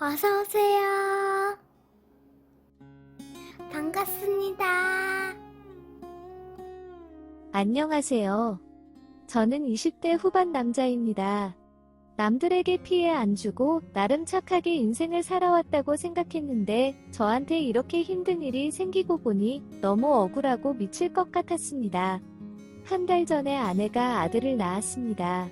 어서오세요. 반갑습니다. 안녕하세요. 저는 20대 후반 남자입니다. 남들에게 피해 안 주고 나름 착하게 인생을 살아왔다고 생각했는데 저한테 이렇게 힘든 일이 생기고 보니 너무 억울하고 미칠 것 같았습니다. 한 달 전에 아내가 아들을 낳았습니다.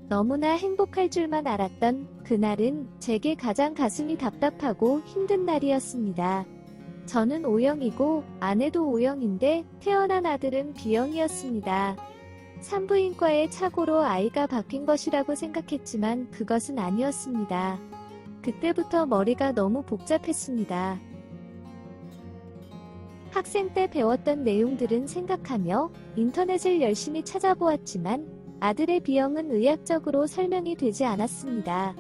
너무나 행복할 줄만 알았던 그날은 제게 가장 가슴이 답답하고 힘든 날이었습니다. 저는 O형이고 아내도 O형인데 태어난 아들은 B형이었습니다. 산부인과의 착오로 아이가 바뀐 것이라고 생각했지만 그것은 아니었습니다. 그때부터 머리가 너무 복잡했습니다. 학생 때 배웠던 내용들은 생각하며 인터넷을 열심히 찾아보았지만 아들의 B형은 의학적으로 설명이 되지 않았습니다.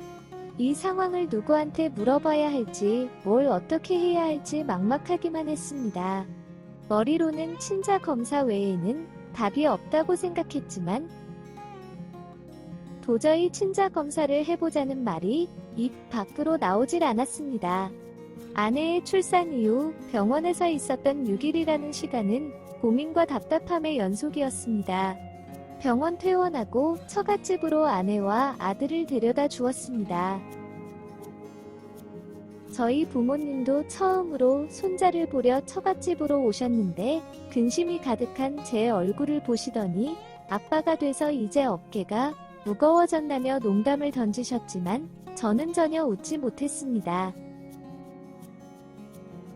이 상황을 누구한테 물어봐야 할지, 뭘 어떻게 해야 할지 막막하기만 했습니다. 머리로는 친자 검사 외에는 답이 없다고 생각했지만 도저히 친자 검사를 해보자는 말이 입 밖으로 나오질 않았습니다. 아내의 출산 이후 병원에서 있었던 6일이라는 시간은 고민과 답답함의 연속이었습니다. 병원 퇴원하고 처갓집으로 아내와 아들을 데려다 주었습니다. 저희 부모님도 처음으로 손자를 보려 처갓집으로 오셨는데 근심이 가득한 제 얼굴을 보시더니 아빠가 돼서 이제 어깨가 무거워졌다며 농담을 던지셨지만 저는 전혀 웃지 못했습니다.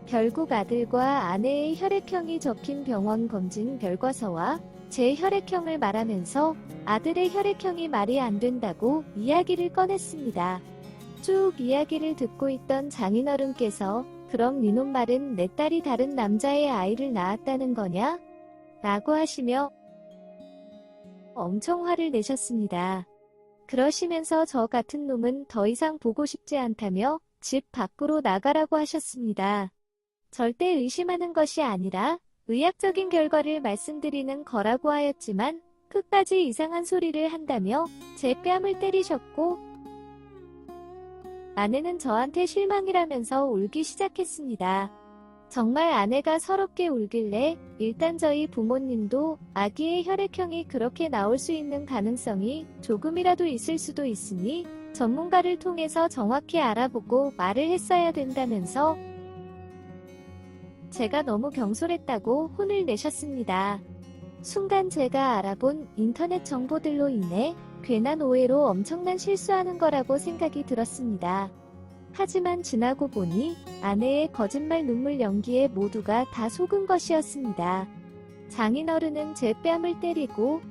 결국 아들과 아내의 혈액형이 적힌 병원 검진 결과서와 제 혈액형을 말하면서 아들의 혈액형이 말이 안 된다고 이야기를 꺼냈습니다. 쭉 이야기를 듣고 있던 장인어른께서 그럼 니놈 말은 내 딸이 다른 남자의 아이를 낳았다는 거냐? 라고 하시며 엄청 화를 내셨습니다. 그러시면서 저 같은 놈은 더 이상 보고 싶지 않다며 집 밖으로 나가라고 하셨습니다. 절대 의심하는 것이 아니라 의학적인 결과를 말씀드리는 거라고 하였지만 끝까지 이상한 소리를 한다며 제 뺨을 때리셨고 아내는 저한테 실망이라면서 울기 시작했습니다. 정말 아내가 서럽게 울길래 일단 저희 부모님도 아기의 혈액형이 그렇게 나올 수 있는 가능성이 조금이라도 있을 수도 있으니 전문가를 통해서 정확히 알아보고 말을 했어야 된다면서 제가 너무 경솔했다고 혼을 내셨습니다. 순간 제가 알아본 인터넷 정보들로 인해 괜한 오해로 엄청난 실수하는 거라고 생각이 들었습니다. 하지만 지나고 보니 아내의 거짓말 눈물 연기에 모두가 다 속은 것이었습니다. 장인어른은 제 뺨을 때리고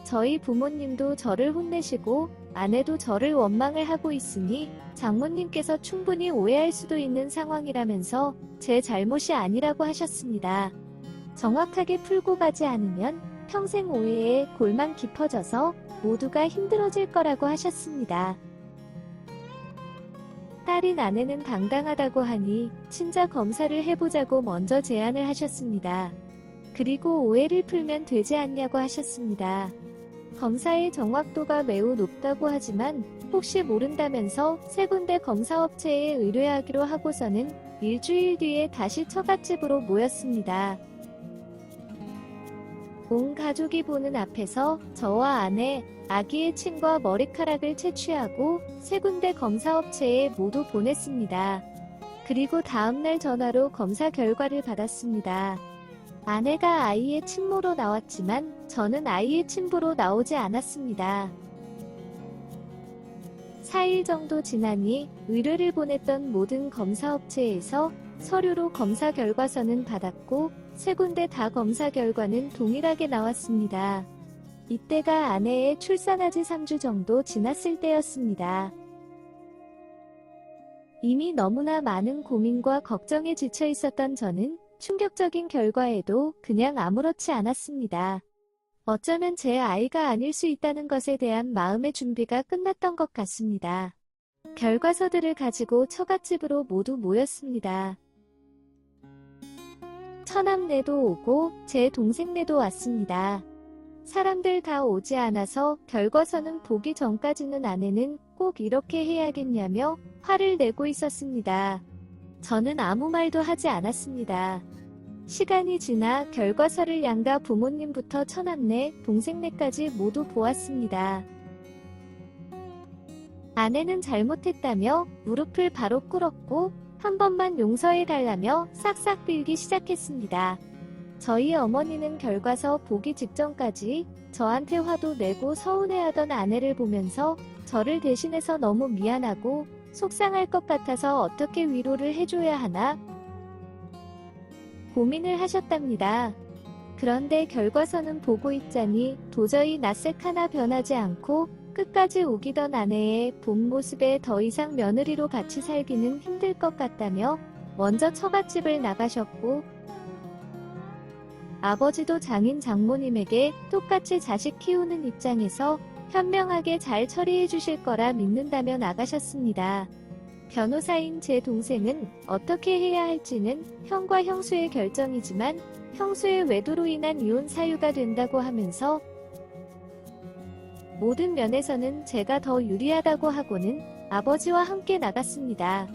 저희 부모님도 저를 혼내시고 아내도 저를 원망을 하고 있으니 장모님께서 충분히 오해할 수도 있는 상황이라면서 제 잘못이 아니라고 하셨습니다. 정확하게 풀고 가지 않으면 평생 오해에 골만 깊어져서 모두가 힘들어질 거라고 하셨습니다. 딸인 아내는 당당하다고 하니 친자 검사를 해보자고 먼저 제안을 하셨습니다. 그리고 오해를 풀면 되지 않냐고 하셨습니다. 검사의 정확도가 매우 높다고 하지만 혹시 모른다면서 세 군데 검사업체에 의뢰하기로 하고서는 일주일 뒤에 다시 처갓집으로 모였습니다. 온 가족이 보는 앞에서 저와 아내, 아기의 침과 머리카락을 채취하고 세 군데 검사업체에 모두 보냈습니다. 그리고 다음날 전화로 검사 결과를 받았습니다. 아내가 아이의 친모로 나왔지만 저는 아이의 친부로 나오지 않았습니다. 4일 정도 지나니 의뢰를 보냈던 모든 검사업체에서 서류로 검사 결과서는 받았고 세 군데 다 검사 결과는 동일하게 나왔습니다. 이때가 아내의 출산하지 3주 정도 지났을 때였습니다. 이미 너무나 많은 고민과 걱정에 지쳐 있었던 저는 충격적인 결과에도 그냥 아무렇지 않았습니다. 어쩌면 제 아이가 아닐 수 있다는 것에 대한 마음의 준비가 끝났던 것 같습니다. 결과서들을 가지고 처갓집으로 모두 모였습니다. 처남네도 오고 제 동생네도 왔습니다. 사람들 다 오지 않아서 결과서는 보기 전까지는 아내는 꼭 이렇게 해야겠냐며 화를 내고 있었습니다. 저는 아무 말도 하지 않았습니다. 시간이 지나 결과서를 양가 부모님부터 처남네, 동생네까지 모두 보았습니다. 아내는 잘못했다며 무릎을 바로 꿇었고 한 번만 용서해달라며 싹싹 빌기 시작했습니다. 저희 어머니는 결과서 보기 직전까지 저한테 화도 내고 서운해하던 아내를 보면서 저를 대신해서 너무 미안하고 속상할 것 같아서 어떻게 위로를 해줘야 하나 고민을 하셨답니다. 그런데 결과서는 보고 있자니 도저히 낯색 하나 변하지 않고 끝까지 우기던 아내의 본 모습에 더 이상 며느리로 같이 살기는 힘들 것 같다며 먼저 처갓집을 나가셨고 아버지도 장인 장모님에게 똑같이 자식 키우는 입장에서 현명하게 잘 처리해 주실 거라 믿는다며 나가셨습니다. 변호사인 제 동생은 어떻게 해야 할지는 형과 형수의 결정이지만 형수의 외도로 인한 이혼 사유가 된다고 하면서 모든 면에서는 제가 더 유리하다고 하고는 아버지와 함께 나갔습니다.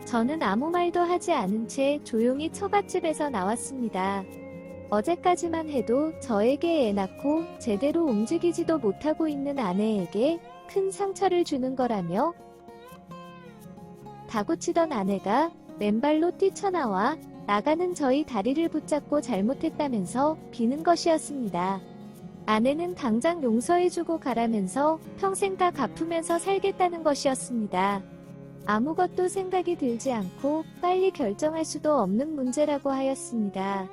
저는 아무 말도 하지 않은 채 조용히 처갓집에서 나왔습니다. 어제까지만 해도 저에게 애 낳고 제대로 움직이지도 못하고 있는 아내에게 큰 상처를 주는 거라며 다구치던 아내가 맨발로 뛰쳐나와 나가는 저희 다리를 붙잡고 잘못했다면서 비는 것이었습니다. 아내는 당장 용서해주고 가라면서 평생 다 갚으면서 살겠다는 것이었습니다. 아무것도 생각이 들지 않고 빨리 결정할 수도 없는 문제라고 하였습니다.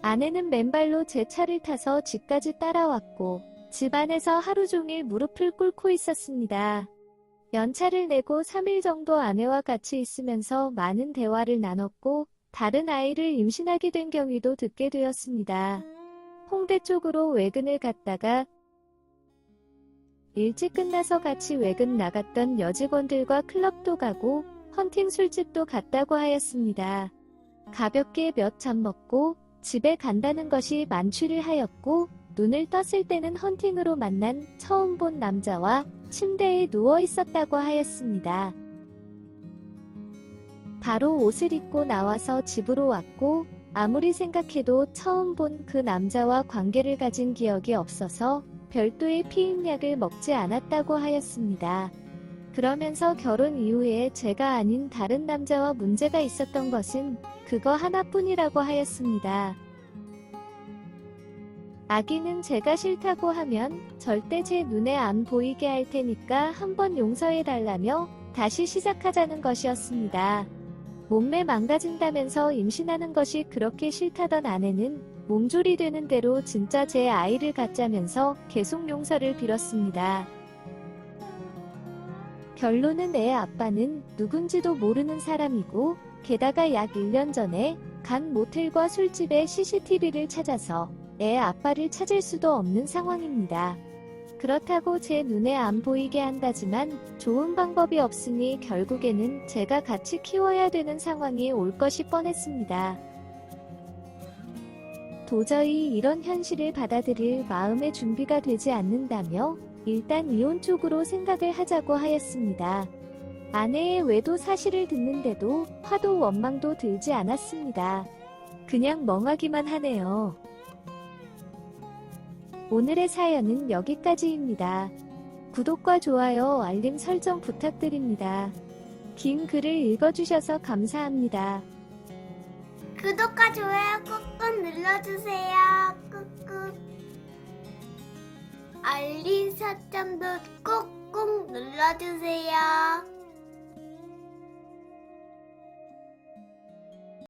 아내는 맨발로 제 차를 타서 집까지 따라왔고 집 안에서 하루 종일 무릎을 꿇고 있었습니다. 연차를 내고 3일 정도 아내와 같이 있으면서 많은 대화를 나눴고 다른 아이를 임신하게 된 경위도 듣게 되었습니다. 홍대 쪽으로 외근을 갔다가 일찍 끝나서 같이 외근 나갔던 여직원들과 클럽도 가고 헌팅 술집도 갔다고 하였습니다. 가볍게 몇 잔 먹고 집에 간다는 것이 만취를 하였고 눈을 떴을 때는 헌팅으로 만난 처음 본 남자와 침대에 누워 있었다고 하였습니다. 바로 옷을 입고 나와서 집으로 왔고 아무리 생각해도 처음 본 그 남자와 관계를 가진 기억이 없어서 별도의 피임약을 먹지 않았다고 하였습니다. 그러면서 결혼 이후에 제가 아닌 다른 남자와 문제가 있었던 것은 그거 하나뿐이라고 하였습니다. 아기는 제가 싫다고 하면 절대 제 눈에 안 보이게 할 테니까 한번 용서해달라며 다시 시작하자는 것이었습니다. 몸매 망가진다면서 임신하는 것이 그렇게 싫다던 아내는 몸조리 되는 대로 진짜 제 아이를 갖자면서 계속 용서를 빌었습니다. 결론은 애 아빠는 누군지도 모르는 사람이고 게다가 약 1년 전에 간 모텔과 술집에 CCTV를 찾아서 애 아빠를 찾을 수도 없는 상황입니다. 그렇다고 제 눈에 안 보이게 한다지만 좋은 방법이 없으니 결국에는 제가 같이 키워야 되는 상황이 올 것이 뻔했습니다. 도저히 이런 현실을 받아들일 마음의 준비가 되지 않는다며 일단 이혼 쪽으로 생각을 하자고 하였습니다. 아내의 외도 사실을 듣는데도 화도 원망도 들지 않았습니다. 그냥 멍하기만 하네요. 오늘의 사연은 여기까지입니다. 구독과 좋아요, 알림 설정 부탁드립니다. 긴 글을 읽어주셔서 감사합니다. 구독과 좋아요 꾹꾹 눌러주세요. 꾹꾹. 알림 설정도 꾹꾹 눌러주세요.